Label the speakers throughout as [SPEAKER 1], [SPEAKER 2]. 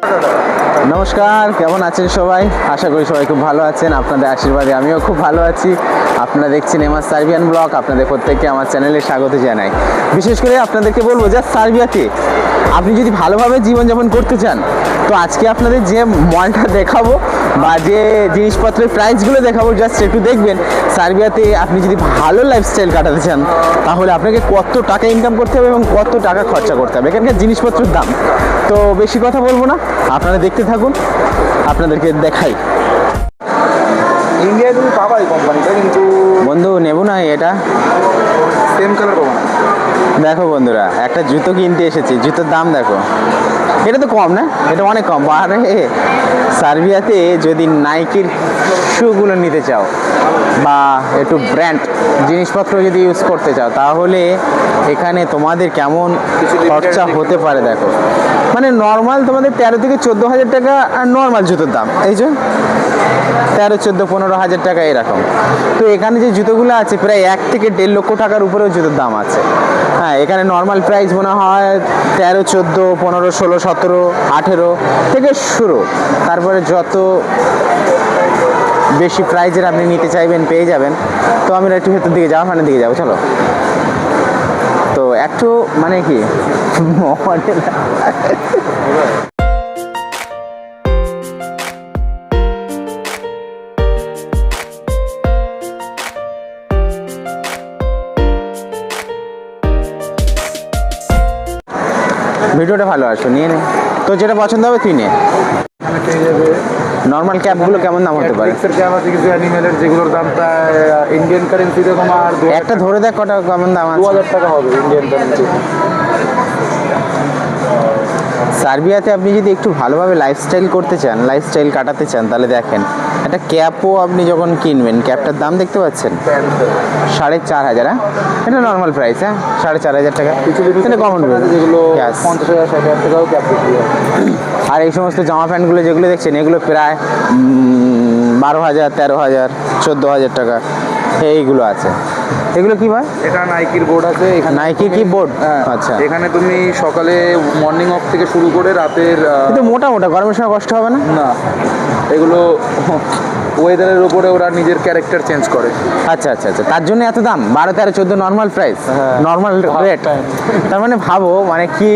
[SPEAKER 1] নমস্কার, কেমন আছেন সবাই? আশা করি সবাই খুব ভালো আছেন। আপনাদের আশীর্বাদে আমিও খুব ভালো আছি। আপনারা দেখছেন এমআর সার্বিয়ান ব্লগ। আপনাদের প্রত্যেককে আমার চ্যানেলে স্বাগত জানাই। বিশেষ করে আপনাদেরকে বলবো যে সার্বিয়াতে আপনি যদি ভালোভাবে জীবনযাপন করতে চান, তো আজকে আপনাদের যে মলটা দেখাবো বা যে জিনিসপত্রের প্রাইসগুলো দেখাবো, জাস্ট একটু দেখবেন সার্বিয়াতে আপনি যদি ভালো লাইফস্টাইল কাটাতে চান তাহলে আপনাকে কত টাকা ইনকাম করতে হবে এবং কত টাকা খরচা করতে হবে এখানকার জিনিসপত্রের দাম। তো বেশি কথা বলবো না, আপনারা দেখতে থাকুন, আপনাদেরকে দেখাই।
[SPEAKER 2] ইন্ডিয়ায় তুমি পাবা এই কোম্পানিটা, কিন্তু
[SPEAKER 1] বন্ধু নেব না এটা,
[SPEAKER 2] সেম কালার পাবো না।
[SPEAKER 1] দেখো বন্ধুরা, একটা জুতো কিনতে এসেছি, জুতোর দাম দেখো। এটা তো কম না, এটা অনেক কম। আরে সার্বিয়াতে যদি নাইকির শুগুলো নিতে চাও বা একটু ব্র্যান্ড জিনিসপত্র যদি ইউজ করতে চাও, তাহলে এখানে তোমাদের কেমন খরচা হতে পারে দেখো। মানে নর্মাল তোমাদের 13 থেকে 14,000 টাকা আর নর্মাল জুতোর দাম, এই যে 13, 14, 15,000 টাকা এরকম। তো এখানে যে জুতোগুলো আছে প্রায় 1 থেকে 1.5 লক্ষ টাকার উপরেও জুতোর দাম আছে। হ্যাঁ, এখানে নর্মাল প্রাইস মনে হয় 13, 14, 15, 16, 17, 18 থেকে শুরু। তারপরে যত বেশি প্রাইজের আপনি নিতে চাইবেন পেয়ে যাবেন। তো আমরা একটু ভেতর দিকে যাওয়া, ফানের দিকে যাবো, চলো। তো একটু মানে কি ভিডিওটা ভালো আসো, নিয়ে নে। তো যেটা পছন্দ হবে তুই নে।
[SPEAKER 2] এখানে পেয়ে যাবে
[SPEAKER 1] নর্মাল ক্যাপগুলো কেমন দাম হতে পারে?
[SPEAKER 2] এক্সের ক্যাপ আছে কিছু অ্যানিমেলের, যেগুলোর দাম প্রায় ইন্ডিয়ান কারেন্সিতে তোমার
[SPEAKER 1] একটা ধরে দেখ কটা কেমন দাম আছে।
[SPEAKER 2] 2,000 টাকা হবে ইন্ডিয়ান কারেন্সি।
[SPEAKER 1] সার্বিয়াতে আপনি যদি একটু ভালোভাবে লাইফস্টাইল করতে চান, লাইফস্টাইল কাটাতে চান, তাহলে দেখেন একটা ক্যাপও আপনি যখন কিনবেন, ক্যাপটার দাম দেখতে পাচ্ছেন 4,500। হ্যাঁ, এটা নর্মাল প্রাইস। হ্যাঁ, 4,500 টাকা।
[SPEAKER 2] কিছু
[SPEAKER 1] এটা কমন
[SPEAKER 2] যেগুলো
[SPEAKER 1] Yes.
[SPEAKER 2] 50,000 60,000 টাকাও ক্যাপ বিক্রি হয়।
[SPEAKER 1] আর এই সমস্ত জামা প্যান্টগুলো যেগুলো দেখছেন, এগুলো প্রায় 12,000, 13,000, 14,000 টাকা এইগুলো আছে। এগুলো কি ভাই?
[SPEAKER 2] এটা নাইকির বোর্ড আছে এখানে।
[SPEAKER 1] নাইকি কি বোর্ড?
[SPEAKER 2] হ্যাঁ,
[SPEAKER 1] আচ্ছা।
[SPEAKER 2] এখানে তুমি সকালে মর্নিং ওয়াক থেকে শুরু করে রাতের
[SPEAKER 1] কিন্তু মোটা মোটা, গরমের সময় কষ্ট হবে না?
[SPEAKER 2] না, এগুলো ওয়েদারের উপরে ওরা নিজের ক্যারেক্টার চেঞ্জ করে।
[SPEAKER 1] আচ্ছা আচ্ছা আচ্ছা, তার জন্য এত দাম। 12, 13, 14 নর্মাল প্রাইস, নর্মাল রেট। তার মানে ভাবো, মানে কি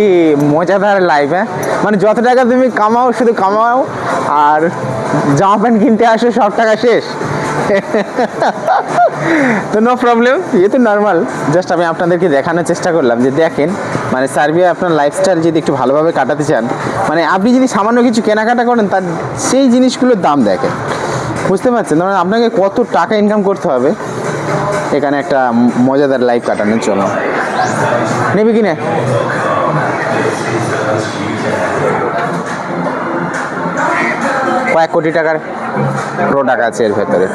[SPEAKER 1] মজাদার লাইফ। হ্যাঁ, মানে যত টাকা তুমি কামাও শুধু কামাও, আর জামা প্যান্ট কিনতে আসো সব টাকা শেষ। তো নো প্রবলেম, ইয়ে তো নর্মাল। জাস্ট আমি আপনাদেরকে দেখানোর চেষ্টা করলাম যে দেখেন, মানে সার্বিয়া আপনার লাইফস্টাইল যদি একটু ভালোভাবে কাটাতে চান, মানে আপনি যদি সামান্য কিছু কেনাকাটা করেন, তার সেই জিনিসগুলোর দাম দেখেন, বুঝতে পারছেন? মানে আপনাকে কত টাকা ইনকাম করতে হবে এখানে একটা মজাদার লাইফ কাটানোর জন্য। নেবে কি না? কয়েক কোটি টাকার প্রোডাক্ট আছে এর ভেতরে।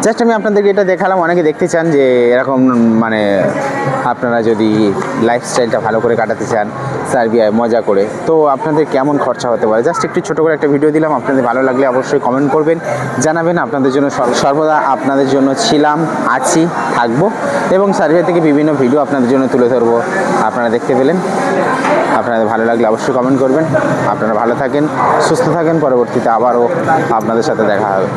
[SPEAKER 1] জাস্ট আমি আপনাদেরকে এটা দেখালাম। অনেকে দেখতে চান যে এরকম, মানে আপনারা যদি লাইফস্টাইলটা ভালো করে কাটাতে চান সার্বিয়ায় মজা করে, তো আপনাদের কেমন খরচা হতে পারে। জাস্ট একটু ছোটো করে একটা ভিডিও দিলাম। আপনাদের ভালো লাগলে অবশ্যই কমেন্ট করবেন, জানাবেন। আপনাদের জন্য সর্বদা আপনাদের জন্য ছিলাম, আছি, থাকবো, এবং সার্বিয়া থেকে বিভিন্ন ভিডিও আপনাদের জন্য তুলে ধরবো। আপনারা দেখতে পেলেন। আপনাদের ভালো লাগলে অবশ্যই কমেন্ট করবেন। আপনারা ভালো থাকেন, সুস্থ থাকেন। পরবর্তীতে আবারও আপনাদের সাথে দেখা হবে।